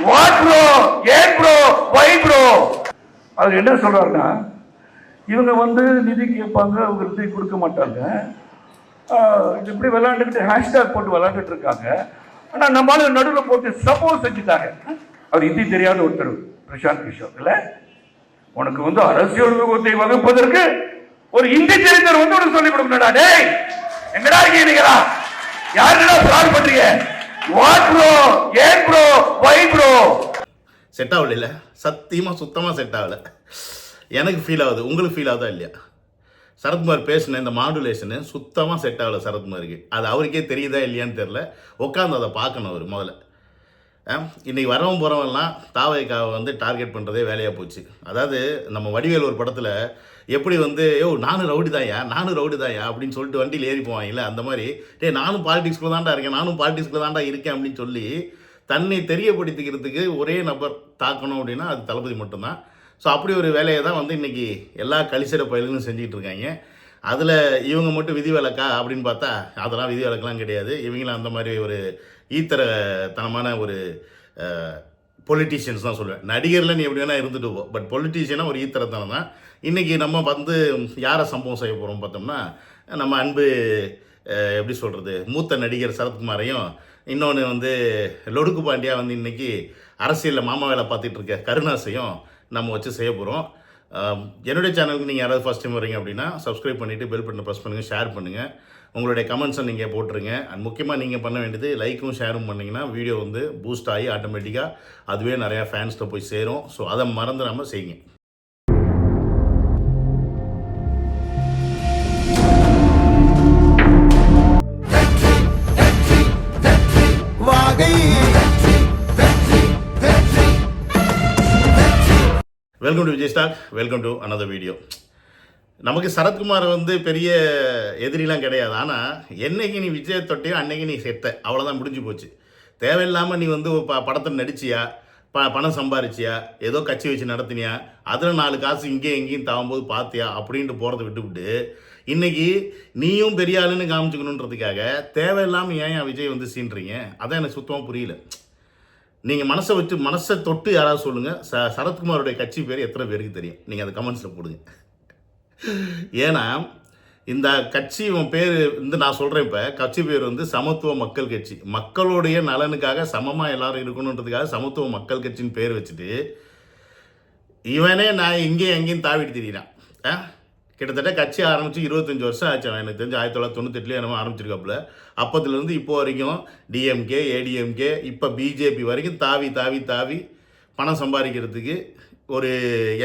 What bro, ஏன் bro, வை bro? அவர் என்ன சொல்றாருன்னா, இவங்க வந்து நிதி கேட்பாங்க, அவங்க நிதி கொடுக்க மாட்டாங்க. இது இப்படி விளையாண்டுக்கிட்டு ஹேஷ்டாக் போட்டு விளையாண்டுட்டு இருக்காங்க. ஆனா நம்மளால நடுவில் போட்டு சப்போஸ் செஞ்சுட்டாங்க. அவர் ஹிந்தி தெரியாத ஒருத்தர் பிரசாந்த் கிஷோர் இல்ல, உனக்கு வந்து அரசியல் விவரத்தை வகுப்பதற்கு ஒரு ஹிந்தி தெரிந்தவர் வந்து உனக்கு சொல்லிக் கொடுக்கணும்டா. டேய் எங்கடா இருக்கீங்களா? யாருடா பிளான் பண்றீங்க? வாட் ப்ரோ, ஏன் ப்ரோ, வை ப்ரோ? செட் ஆகல. இல்லை சத்தியமாக சுத்தமாக செட் ஆகலை. எனக்கு ஃபீல் ஆகுது, உங்களுக்கு ஃபீல் ஆகுதா இல்லையா? சரத்குமார் பேசின இந்த மாடுலேஷனு சுத்தமாக செட் ஆகலை சரத்குமாருக்கு. அது அவருக்கே தெரியுதா இல்லையான்னு தெரில. உட்காந்து அதை பார்க்கணும் அவர் முதல்ல. இன்றைக்கி வரவன் போகிறவன்லாம் தாவைக்காவை வந்து டார்கெட் பண்ணுறதே வேலையாக போச்சு. அதாவது நம்ம வடிவேல் ஒரு படத்தில் எப்படி வந்து நானும் ரவுடி தாயா அப்படின்னு சொல்லிட்டு வண்டியில் ஏறி போவாங்கல்ல, அந்த மாதிரி நானும் பாலிடிக்ஸ்குள்ள தான்டா இருக்கேன் அப்படின்னு சொல்லி தன்னை தெரியப்படுத்திக்கிறதுக்கு ஒரே நபர் தாக்கணும் அப்படின்னா அது தளபதி மட்டும்தான். ஸோ அப்படி ஒரு வேலையை தான் வந்து இன்றைக்கி எல்லா கலிசர பயிலும் செஞ்சுக்கிட்டு இருக்காங்க. அதில் இவங்க மட்டும் விதிவிலக்கா அப்படின்னு பார்த்தா அதெல்லாம் விதிவிலக்கெலாம் கிடையாது. இவங்களும் அந்த மாதிரி ஒரு ஈத்தரத்தனமான ஒரு பொலிட்டீஷியன்ஸ் தான் சொல்லுவேன். நடிகரில் நீ எப்படி வேணால் இருந்துட்டு போ, பட் பொலிட்டீஷியனாக ஒரு ஈத்தரத்தனம் தான். இன்றைக்கி நம்ம வந்து யாரை சம்பவம் செய்ய போகிறோம் பார்த்தோம்னா, நம்ம அன்பு எப்படி சொல்கிறது, மூத்த நடிகர் சரத்குமாரையும், இன்னொன்று வந்து லொடுக்கு பாண்டியா வந்து இன்றைக்கி அரசியலில் மாமா வேலை பார்த்துட்டு இருக்க கருணாசையும் நம்ம வச்சு செய்ய போகிறோம். என்னுடைய சேனலுக்கு நீங்கள் யாராவது ஃபஸ்ட் டைம் வரீங்க அப்படின்னா சப்ஸ்கிரைப் பண்ணிவிட்டு பெல் பட்டனை ப்ரெஸ் பண்ணுங்கள், ஷேர் பண்ணுங்கள், உங்களுடைய கமெண்ட்ஸை நீங்கள் போட்டுருங்க. அண்ட் முக்கியமாக நீங்கள் பண்ண வேண்டியது லைக்கும் ஷேரும் பண்ணிங்கன்னா வீடியோ வந்து பூஸ்ட் ஆகி ஆட்டோமேட்டிக்காக அதுவே நிறையா ஃபேன்ஸ்கிட்ட போய் சேரும். ஸோ அதை மறந்துடாமல் செய்யுங்க. Welcome to Vijay stock, welcome to another video. நமக்கு சரத்குமார் வந்து பெரிய எதிரிலாம் கிடையாது. ஆனால் என்னைக்கு நீ விஜய் தொட்டியோ அன்னைக்கு நீ செத்த, அவ்வளோதான், முடிஞ்சு போச்சு. தேவையில்லாமல் நீ வந்து படத்தில் நடிச்சியா, பணம் சம்பாரிச்சியா, ஏதோ கட்சி வச்சு நடத்தினியா, அதில் 4 காசு இங்கேயும் எங்கேயும் தாவும்போது பார்த்தியா அப்படின்ட்டு போகிறத விட்டுவிட்டு இன்றைக்கி நீயும் பெரிய ஆளுன்னு காமிச்சுக்கணுன்றதுக்காக தேவையில்லாமல் ஏன் விஜய் வந்து சீன்றீங்க? அதான் எனக்கு சுத்தமாக புரியல. நீங்கள் மனசை தொட்டு யாராவது சொல்லுங்கள், சரத்குமாரோடைய கட்சி பேர் எத்தனை பேருக்கு தெரியும்? நீங்கள் அதை கமெண்ட்ஸில் போடுங்க. ஏன்னா இந்த கட்சி பேர் வந்து நான் சொல்கிறேன், இப்போ கட்சி பேர் வந்து சமத்துவ மக்கள் கட்சி. மக்களுடைய நலனுக்காக சமமாக எல்லாரும் இருக்கணுன்றதுக்காக சமத்துவ மக்கள் கட்சின்னு பேர் வச்சுட்டு இவனே நான் இங்கேயும் எங்கேயும் தாவிட்டு திரியிறான். கிட்டத்தட்ட கட்சி ஆரம்பித்து 25 வருஷம் ஆச்சு. எனக்கு தெரிஞ்சு 1998 என்னமோ ஆரம்பிச்சிருக்காப்புல. அப்போதுலேருந்து இப்போ வரைக்கும் டிஎம்கே, ஏடிஎம்கே, இப்போ பிஜேபி வரைக்கும் தாவி பணம் சம்பாதிக்கிறதுக்கு ஒரு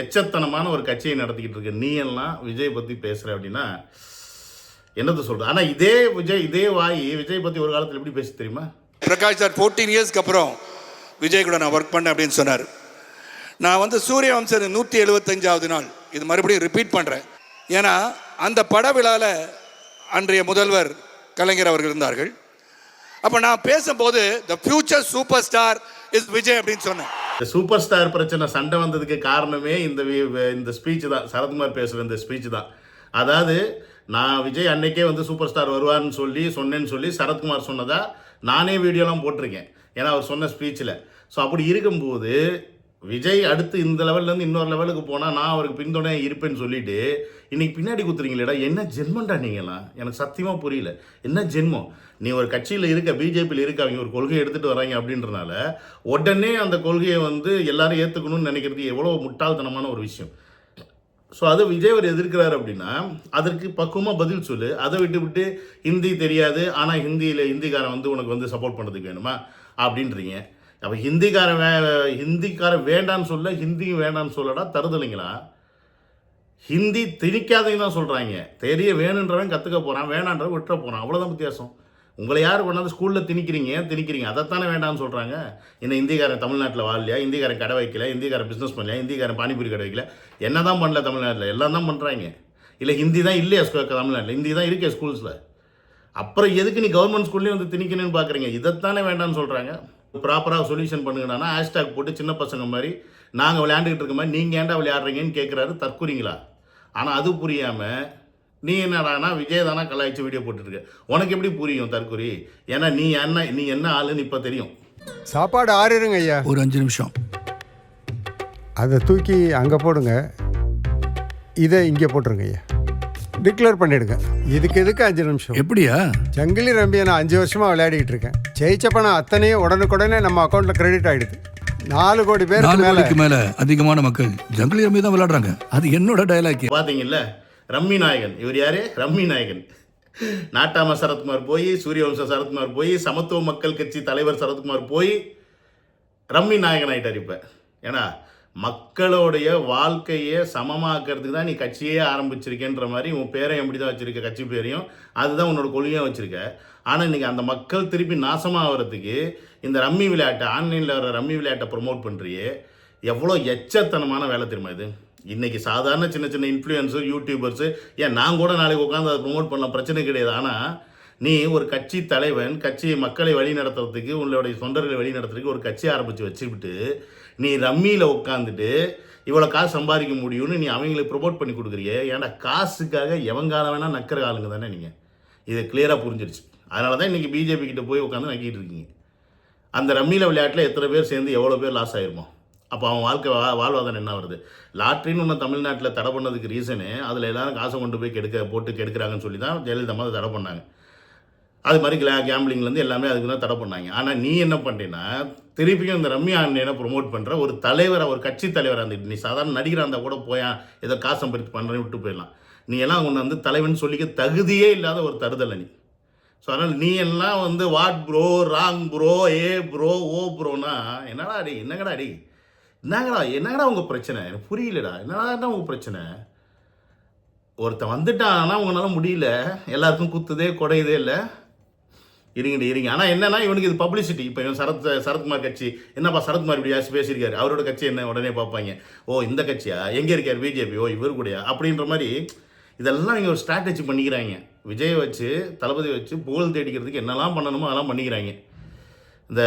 எச்சத்தனமான ஒரு கட்சியை நடத்திக்கிட்டு இருக்கு. நீ எல்லாம் விஜய் பற்றி பேசுகிற அப்படின்னா என்னது சொல்கிற? ஆனால் இதே வாய் விஜய் பற்றி ஒரு காலத்தில் எப்படி பேச தெரியுமா? பிரகாஷ் சார் 14 இயர்ஸ்க்கு அப்புறம் விஜய் கூட நான் ஒர்க் பண்ணேன் அப்படின்னு சொன்னார். நான் வந்து சூரிய வம்சம் 175வது நாள் இது மறுபடியும் ரிப்பீட் பண்ணுறேன். ஏன்னா அந்த பட விழாவில் அன்றைய முதல்வர் கலைஞர் அவர்கள் இருந்தார்கள். அப்போ நான் பேசும்போது the future super star is Vijay அப்படின்னு சொன்னேன். இந்த சூப்பர் ஸ்டார் பிரச்சனை சண்டை வந்ததுக்கு காரணமே இந்த ஸ்பீச் தான், சரத்குமார் பேசுகிற இந்த ஸ்பீச் தான். அதாவது நான் விஜய் அன்னைக்கே வந்து சூப்பர் ஸ்டார் வருவார்னு சொன்னேன்னு சொல்லி சரத்குமார் சொன்னதா நானே வீடியோலாம் போட்டிருக்கேன். ஏன்னா அவர் சொன்ன ஸ்பீச்சில். ஸோ அப்படி இருக்கும்போது விஜய் அடுத்து இந்த லெவல்லேருந்து இன்னொரு லெவலுக்கு போனால் நான் அவருக்கு பின்துணை இருப்பேன்னு சொல்லிட்டு இன்றைக்கி பின்னாடி குத்துறீங்களேடா, என்ன ஜென்மண்டா நீங்களாம்? எனக்கு சத்தியமாக புரியல. என்ன ஜென்மம்? நீ ஒரு கட்சியில் இருக்க, பிஜேபியில் இருக்க, அவங்க ஒரு கொள்கையை எடுத்துகிட்டு வராங்க அப்படின்றனால உடனே அந்த கொள்கையை வந்து எல்லாரும் ஏற்றுக்கணும்னு நினைக்கிறது எவ்வளோ முட்டாள்தனமான ஒரு விஷயம். ஸோ அதை விஜய் அவர் எதிர்க்கிறார் அப்படின்னா அதற்கு பக்குவமாக பதில் சொல்லு. அதை விட்டு ஹிந்தி தெரியாது ஆனால் ஹிந்திக்காரன் வந்து உனக்கு வந்து சப்போர்ட் பண்ணுறதுக்கு வேணுமா அப்படின்றீங்க. அப்போ ஹிந்திக்காரன் வேண்டான்னு சொல்ல, ஹிந்தியும் வேண்டான்னு சொல்லடா தருதலைங்களா? ஹிந்தி திணிக்காதையும் தான் சொல்கிறாங்க. தெரிய வேணுன்றவன் கற்றுக்க போகிறான், வேணான்றவன் விட்டுற போகிறான், அவ்வளோதான் வித்தியாசம். உங்களை யார் கொண்டாந்து ஸ்கூலில் திணிக்கிறீங்க அதைத்தானே வேண்டாம்னு சொல்கிறாங்க. இன்னும் ஹிந்திக்காரன் தமிழ்நாட்டில் வாழலையா? ஹிந்திக்காரன் கடை வைக்கல? ஹிந்திக்காரன் பிஸ்னஸ் பண்ணலையா? ஹிந்திக்காரன் பானிபூரி கடை வைக்கல? என்ன தான் பண்ணல தமிழ்நாட்டில்? எல்லாம் தான் பண்ணுறாங்க. இல்லை ஹிந்தி தான் இல்லையா தமிழ்நாட்டில்? ஹிந்தி தான் இருக்கே ஸ்கூல்ஸில். அப்புறம் எதுக்கு நீ கவர்மெண்ட் ஸ்கூல்லேயும் வந்து திணிக்கணும்னு பார்க்குறீங்க? இதைத்தானே வேண்டாம்னு சொல்கிறாங்க. ப்ராப்பராக சொல்யூஷன் பண்ணுங்கன்னா ஹேஷ்டாக் போட்டு சின்ன பசங்க மாதிரி நாங்கள் விளையாண்டுக்கிட்டு இருக்க மாதிரி நீங்கள் ஏன்டா விளையாடுறீங்கன்னு கேட்குறாரு. தற்கூறீங்களா? ஆனால் அது புரியாமல் நீ என்னடானா விஜய் தானா கலாய்ச்சி வீடியோ போட்டுருக்க. உனக்கு எப்படி புரியும் தற்கொலை? ஏன்னா நீ என்ன ஆளுன்னு இப்போ தெரியும். சாப்பாடு ஆறிடுங்க ஐயா. ஒரு 5 நிமிஷம். அதை தூக்கி அங்கே போடுங்க, இதை இங்கே போட்டுருங்க ஐயா. டிக்ளேர் பண்ணிடுங்க. இதுக்கு 5 நிமிஷம். எப்படியா? ஜங்கிலி ரம்பியை நான் 5 வருஷமாக விளையாடிட்டு இருக்கேன். ஜெயிச்ச பணம் அத்தனையும் உடனுக்குடனே நம்ம அக்கௌண்ட்டில் கிரெடிட் ஆகிடுது. 4 கோடி பேருக்கு 4 கோடிக்கு மேல அதிகமான மக்கள் ஜங்கிலி ரம்மி தான் விளையாடுறாங்க. அது என்னோட டயலாக். பாத்தீங்கல்ல, ரம்மி நாயகன். இவர் யாரு? ரம்மி நாயகன். நாட்டாம சரத்குமார் போய், சூரியவம்ச சரத்குமார் போய், சமத்துவ மக்கள் கட்சி தலைவர் சரத்குமார் போய் ரம்மி நாயகன் ஆயிட்டார் இப்ப. ஏன்னா மக்களுடைய வாழ்க்கையை சமமாக்கிறதுக்கு தான் நீ கட்சியே ஆரம்பிச்சிருக்கேன்ற மாதிரி உன் பேரையும் அப்படி தான் வச்சிருக்க, கட்சி பேரையும் அதுதான் உன்னோட கொள்கையாக வச்சிருக்க. ஆனால் இன்றைக்கி அந்த மக்கள் திருப்பி நாசமாகிறதுக்கு இந்த ரம்மி விளையாட்டை, ஆன்லைனில் வர ரம்மி விளையாட்டை ப்ரொமோட் பண்ணுறியே, எவ்வளோ எச்சத்தனமான வேலை தெரியுமா இது? இன்றைக்கி சாதாரண சின்ன சின்ன இன்ஃப்ளூயன்ஸர், யூடியூபர்ஸு, ஏன் நான் கூட நாளைக்கு உட்காந்து அதை ப்ரொமோட் பண்ணலாம், பிரச்சனை கிடையாது. ஆனால் நீ ஒரு கட்சி தலைவன், கட்சி மக்களை வழி நடத்துறதுக்கு, உங்களுடைய தொண்டர்களை வழி நடத்துறதுக்கு ஒரு கட்சி ஆரம்பித்து வச்சுக்கிட்டு நீ ரம்மியில் உட்காந்துட்டு இவ்வளோ காசு சம்பாதிக்க முடியும்னு நீ அவங்களுக்கு ப்ரொமோட் பண்ணி கொடுக்குறியே. ஏன்னா காசுக்காக எவங்கால வேணால் நக்கிற ஆளுங்க தானே நீங்கள். இது கிளியராக புரிஞ்சிருச்சு. அதனால தான் இன்றைக்கி பிஜேபி கிட்ட போய் உட்காந்து நக்கிட்டு இருக்கீங்க. அந்த ரம்மியில் விளையாட்டில் எத்தனை பேர் சேர்ந்து எவ்வளோ பேர் லாஸ் ஆகிருமோ? அப்போ அவன் வாழ்க்கை வாழ்வாதாரம் என்ன வருது? லாட்ரின்னு ஒன்று தமிழ்நாட்டில் தடை பண்ணதுக்கு ரீசனு, அதில் எல்லாரும் காசை கொண்டு போய் கெடுக்கிறாங்கன்னு சொல்லி தான் ஜெயலலிதா அதை தடை பண்ணாங்க. அது மாதிரி கேம்பிளிங்லேருந்து எல்லாமே அதுக்கு தான் தடை பண்ணாங்க. ஆனால் நீ என்ன பண்ணுறீன்னா, திருப்பியும் இந்த ரம்மி ஆன்லைனை ப்ரொமோட் பண்ணுற ஒரு தலைவரை, ஒரு கட்சி தலைவராக இருந்துட்டு, நீ சாதாரண நடிகராக இருந்தால் கூட போயா ஏதோ காசு சம்பாதித்து பண்ணுறேன்னு விட்டு போயிடலாம். நீ எல்லாம் ஒன்று வந்து தலைவன் சொல்லிக்க தகுதியே இல்லாத ஒரு தருதலை நீ. ஸோ அதனால் நீ எல்லாம் வந்து வாட் ப்ரோ, ராங் ப்ரோ, ஏ ப்ரோ, ஓ ப்ரோனா என்னடா அடி, என்னங்கடா உங்கள் பிரச்சனை? எனக்கு புரியலடா, என்னடா உங்கள் பிரச்சனை? ஒருத்தன் வந்துட்டான்னா உங்களால் முடியல, எல்லாருக்கும் குத்துதே குடையுதே இல்லை, இருங்க. ஆனால் என்னன்னா இவனுக்கு இது பப்ளிசிட்டி. இப்போ இவன் சரத்குமார் கட்சி, என்னப்பா சரத்குமார் இப்படி பேசியிருக்காரு, அவரோட கட்சி என்ன உடனே பார்ப்பாங்க. ஓ இந்த கட்சியா, எங்கே இருக்கார் பிஜேபி, ஓ இவர் கூடயா, அப்படின்ற மாதிரி இதெல்லாம் இங்கே ஒரு ஸ்ட்ராட்டஜி பண்ணிக்கிறாங்க. விஜயை வச்சு, தளபதி வச்சு புகழ் தேடிக்கிறதுக்கு என்னெல்லாம் பண்ணணுமோ அதெல்லாம் பண்ணிக்கிறாங்க. இந்த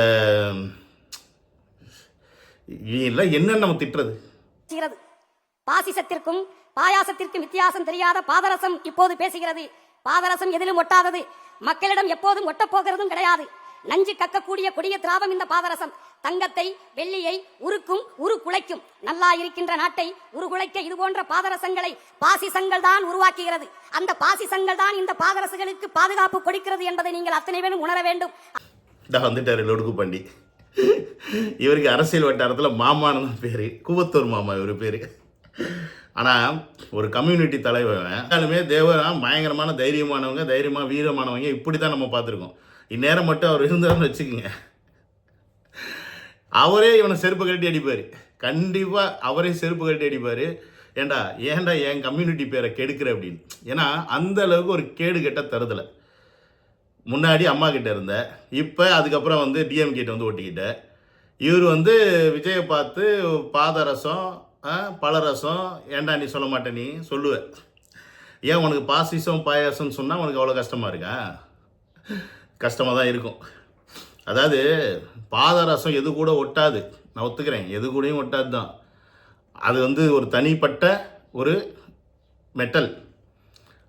இல்லை என்ன நம்ம திட்டுறது? பாசிசத்திற்கும் பாயாசத்திற்கும் வித்தியாசம் தெரியாத பாதரசம் இப்போது பேசுகிறது. பாதரசம் எதிலும் ஒட்டாதது, மக்களிடம் எப்போதும் ஒட்டப்போகிறதும் கிடையாது. நஞ்சு கக்கக்கூடிய கொடிய திராவம் இந்த பாதரசம். தங்கத்தை, வெள்ளியை உருக்கும், உருக்குலைக்கும். நல்லா இருக்கின்ற நாட்டை உருகுலைக்க இது போன்ற பாதரசங்களை பாசிசங்கள் தான் உருவாக்குகிறது. அந்த பாசிசங்கள் தான் இந்த பாதரசுகளுக்கு பாதுகாப்பு கொடுக்கிறது என்பதை நீங்கள் அத்தனை பேரும் உணர வேண்டும். வந்துட்டாரு லொடுக்கு பாண்டி. இவருக்கு அரசியல் வட்டாரத்தில் மாமான்னு பேர், கூவத்தூர் மாமா இவர் பேர். ஆனால் ஒரு கம்யூனிட்டி தலைவருமே தேவராம் பயங்கரமான தைரியமாக வீரமானவங்க இப்படி தான் நம்ம பார்த்துருக்கோம். இந்நேரம் மட்டும் அவர் இருந்தார்னு வச்சுக்கோங்க, அவரே இவனை செருப்பு கட்டி அடிப்பார். கண்டிப்பாக அவரே செருப்பு கட்டி அடிப்பார். ஏன்டா என் கம்யூனிட்டி பேரை கெடுக்கிற அப்படின்னு. ஏன்னா அந்த அளவுக்கு ஒரு கேடு கெட்ட தருதலை. முன்னாடி அம்மா கிட்ட இருந்த, இப்போ அதுக்கப்புறம் வந்து டிஎம் கிட்ட வந்து ஒட்டிக்கிட்ட. இவர் வந்து விஜயை பார்த்து பாதரசம், பலரசம், ஏன்டா நீ சொல்ல மாட்டே, நீ சொல்லுவ. ஏன் உனக்கு பாசிசம் பாயாசம்னு சொன்னால் உனக்கு அவ்வளோ கஷ்டமாக இருக்கா? கஷ்டமாக தான் இருக்கும். அதாவது பாதரசம் எது கூட ஒட்டாது, நான் ஒத்துக்கிறேன், எது கூடயும் ஒட்டாது தான். அது வந்து ஒரு தனிப்பட்ட ஒரு மெட்டல்.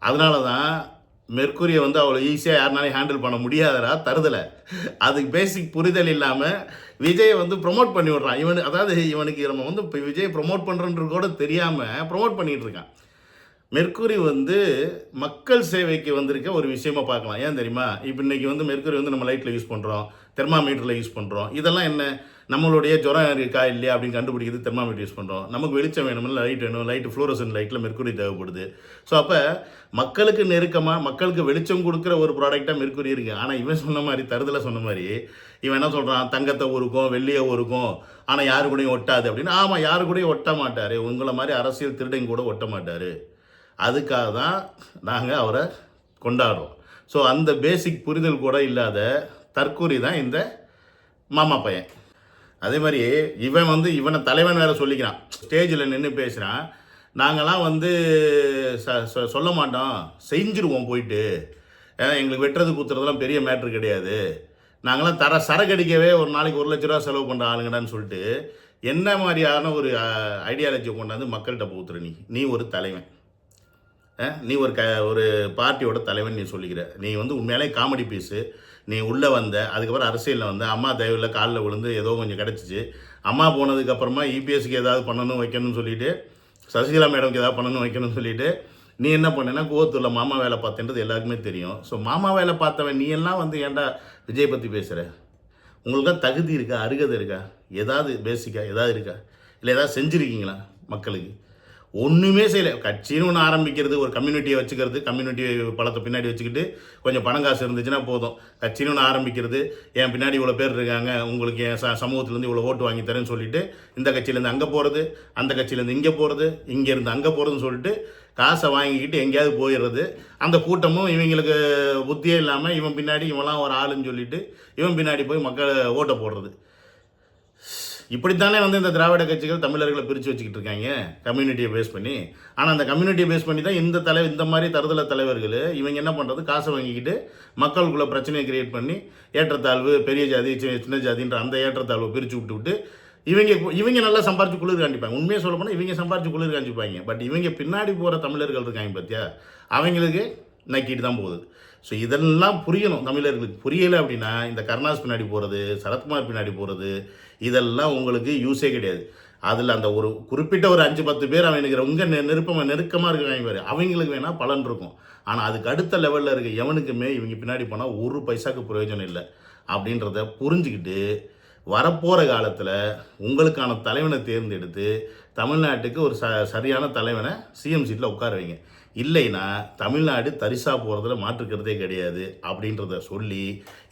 அதனால தான் மெர்க்குரியை வந்து அவ்வளோ ஈஸியாக யாருனாலையும் ஹேண்டில் பண்ண முடியாதரா தருதலை. அதுக்கு பேசிக் புரிதல் இல்லாமல் விஜயை வந்து ப்ரொமோட் பண்ணி விட்றான். அதாவது இவனுக்கு நம்ம வந்து இப்போ விஜயை ப்ரொமோட் பண்ணுறன்றது கூட தெரியாமல் ப்ரொமோட் பண்ணிகிட்டு இருக்கான். மெர்க்குரி வந்து மக்கள் சேவைக்கு வந்திருக்க ஒரு விஷயமா பார்க்கலாம். ஏன் தெரியுமா? இப்போ இன்றைக்கி வந்து மெர்க்குரி வந்து நம்ம லைட்டில் யூஸ் பண்ணுறோம், தெர்மாமீட்டரில் யூஸ் பண்ணுறோம். இதெல்லாம் என்ன, நம்மளுடைய ஜுரம் இருக்கா இல்லையா அப்படின்னு கண்டுபிடிக்கிறது தெர்மாமீட்டர் யூஸ் பண்ணுறோம். நமக்கு வெளிச்சம் வேணும்னு லைட் வேணும், லைட்டு ஃப்ளோரசன் லைட்டில் மெர்க்குரி தேவைப்படுது. ஸோ அப்போ மக்களுக்கு நெருக்கமாக, மக்களுக்கு வெளிச்சம் கொடுக்குற ஒரு ப்ராடக்டாக மெர்க்குரி இருக்குது. ஆனால் இவன் சொன்ன மாதிரி, தருதலை சொன்ன மாதிரி, இவன் என்ன சொல்கிறான், தங்கத்தை ஒருக்கும், வெள்ளியை ஒருக்கும், ஆனால் யாரு கூடயும் ஒட்டாது அப்படின்னு. ஆமாம், யாரு கூடயும் ஒட்ட மாட்டார், உங்களை மாதிரி அரசியல் திருடன் கூட ஒட்ட மாட்டார். அதுக்காக தான் நாங்கள் அவரை கொண்டாடுறோம். ஸோ அந்த பேசிக் புரிதல் கூட இல்லாத தற்கூரி தான் இந்த மாமா பையன். அதே மாதிரி இவன் வந்து இவனை தலைவன் வேறு சொல்லிக்கிறான், ஸ்டேஜில் நின்று பேசுகிறான். நாங்கள்லாம் வந்து சொல்ல மாட்டோம், செஞ்சுருவோம் போயிட்டு, எங்களுக்கு வெட்டுறது குத்துறதுலாம் பெரிய மேட்ரு கிடையாது, நாங்களாம் சரக்கடிக்கவே ஒரு நாளைக்கு 1 லட்ச ரூபா செலவு பண்ணுற ஆளுங்கடான்னு சொல்லிட்டு என்ன மாதிரியான ஒரு ஐடியாலஜியை கொண்டாந்து மக்கள்கிட்ட போத்துற நீ ஒரு தலைவன். நீ ஒரு பார்ட்டியோட தலைவன் நீ சொல்லிக்கிற. நீ வந்து உண்மையாலே காமெடி பீஸு. நீ உள்ளே வந்த, அதுக்கப்புறம் அரசியலில் வந்த, அம்மா தயவில் காலில் விழுந்து ஏதோ கொஞ்சம் கிடச்சிச்சு. அம்மா போனதுக்கப்புறமா இபிஎஸ்க்கு ஏதாவது பண்ணணும் வைக்கணும்னு சொல்லிட்டு, சசிகலா மேடம்க்கு ஏதாவது பண்ணணும் வைக்கணும்னு சொல்லிட்டு நீ என்ன பண்ணேன்னா கோவத்தூரில் மாமா வேலை பார்த்தேன்றது எல்லாருக்குமே தெரியும். ஸோ மாமா வேலை பார்த்தவன் நீ எல்லாம் வந்து ஏன்டா விஜய் பற்றி பேசுகிற? உங்களுக்கு தகுதி இருக்கா, அருகதை இருக்கா, ஏதாவது பேசிக்காக ஏதாவது இருக்கா, இல்லை ஏதாவது செஞ்சுருக்கீங்களா மக்களுக்கு? ஒன்றுமே செய்யலை. கட்சின்னு ஒன்று ஆரம்பிக்கிறது, ஒரு கம்யூனிட்டியை வச்சுக்கிறது, கம்யூனிட்டி பழத்தை பின்னாடி வச்சுக்கிட்டு கொஞ்சம் பணம் காசு இருந்துச்சுன்னா போதும். கட்சின்னு ஒன்று ஆரம்பிக்கிறது, என் பின்னாடி இவ்வளோ பேர் இருக்காங்க, உங்களுக்கு என் சமூகத்துலேருந்து இவ்வளோ ஓட்டு வாங்கி தரேன்னு சொல்லிட்டு இந்த கட்சியிலேருந்து அங்கே போகிறது, அந்த கட்சியிலேருந்து இங்கே போகிறது, இங்கேருந்து அங்கே போகிறதுன்னு சொல்லிட்டு காசை வாங்கிக்கிட்டு எங்கேயாவது போயிடுறது. அந்த கூட்டமும் இவங்களுக்கு புத்தியே இல்லாமல் இவன் பின்னாடி இவன்லாம் ஒரு ஆளுன்னு சொல்லிட்டு இவன் பின்னாடி போய் மக்கள் ஓட்டை போடுறது. இப்படித்தானே வந்து இந்த திராவிட கட்சிகள் தமிழர்களை பிரித்து வச்சுக்கிட்டு இருக்காங்க கம்யூனிட்டியை பேஸ் பண்ணி. ஆனால் அந்த கம்யூனிட்டியை பேஸ் பண்ணி தான் இந்த மாதிரி தருதல தலைவர்கள் இவங்க என்ன பண்ணுறது, காசை வாங்கிக்கிட்டு மக்களுக்குள்ள பிரச்சனையை கிரியேட் பண்ணி ஏற்றத்தாழ்வு, பெரிய ஜாதி சின்ன ஜாதின்ற அந்த ஏற்றத்தாழ்வை பிரித்து விட்டு இவங்க நல்லா சம்பாரிச்சு குளிர் காண்டிப்பாங்க. உண்மையை சொல்ல போனால் இவங்க சம்பாரிச்சு குளிர் காண்டிப்பாங்க. பட் இவங்க பின்னாடி போகிற தமிழர்கள் இருக்காங்க பார்த்தியா, அவங்களுக்கு நக்கிட்டு தான் போகுது. ஸோ இதெல்லாம் புரியணும் தமிழர்களுக்கு. புரியலை அப்படின்னா இந்த கருணாஸ் பின்னாடி போகிறது, சரத்குமார் பின்னாடி போகிறது, இதெல்லாம் உங்களுக்கு யூஸே கிடையாது. அதில் அந்த ஒரு குறிப்பிட்ட ஒரு 5-10 பேர் அவனுக்கு ரொம்ப நெருக்கமாக இருக்காங்க பாரு, அவங்களுக்கு வேணால் பலன் இருக்கும். ஆனால் அதுக்கு அடுத்த லெவலில் இருக்க எவனுக்குமே இவங்க பின்னாடி போனால் ஒரு பைசாவுக்கு பிரயோஜனம் இல்லை அப்படின்றத புரிஞ்சுக்கிட்டு வரப்போகிற காலத்தில் உங்களுக்கான தலைவனை தேர்ந்தெடுத்து தமிழ்நாட்டுக்கு ஒரு சரியான தலைவனை சிஎம் சீட்டில் உட்கார வைங்க. இல்லைன்னா தமிழ்நாடு தரிசாக போகிறதுல மாற்றுக்கிறதே கிடையாது அப்படின்றத சொல்லி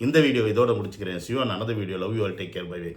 இந்த வீடியோ இதோட முடிச்சுக்கிறேன். See you in another video. Love you all, take care, bye by.